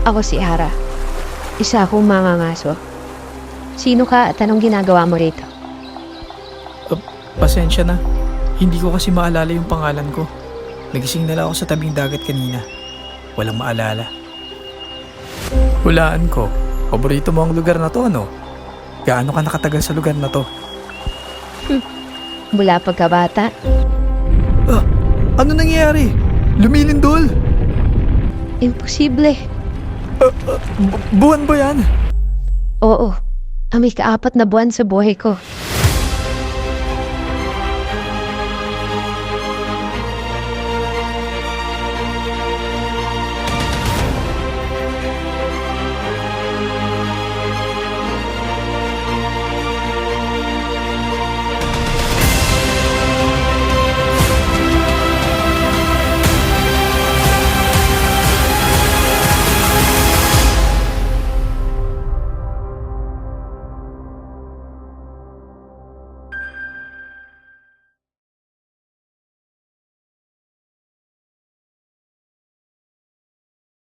Ako si Ara. Isa akong mangangaso. Sino ka at anong ginagawa mo rito? Pasensya na. Hindi ko kasi maalala yung pangalan ko. Nagising na lang ako sa tabing dagat kanina. Walang maalala. Hulaan ko. Paborito mo ang lugar na to, ano? Gaano ka nakatagal sa lugar na to? Mula pagkabata? Ano nangyayari? Lumilindol? Imposible. Buwan ba yan? Oo. Ang may kaapat na buwan sa buhay ko.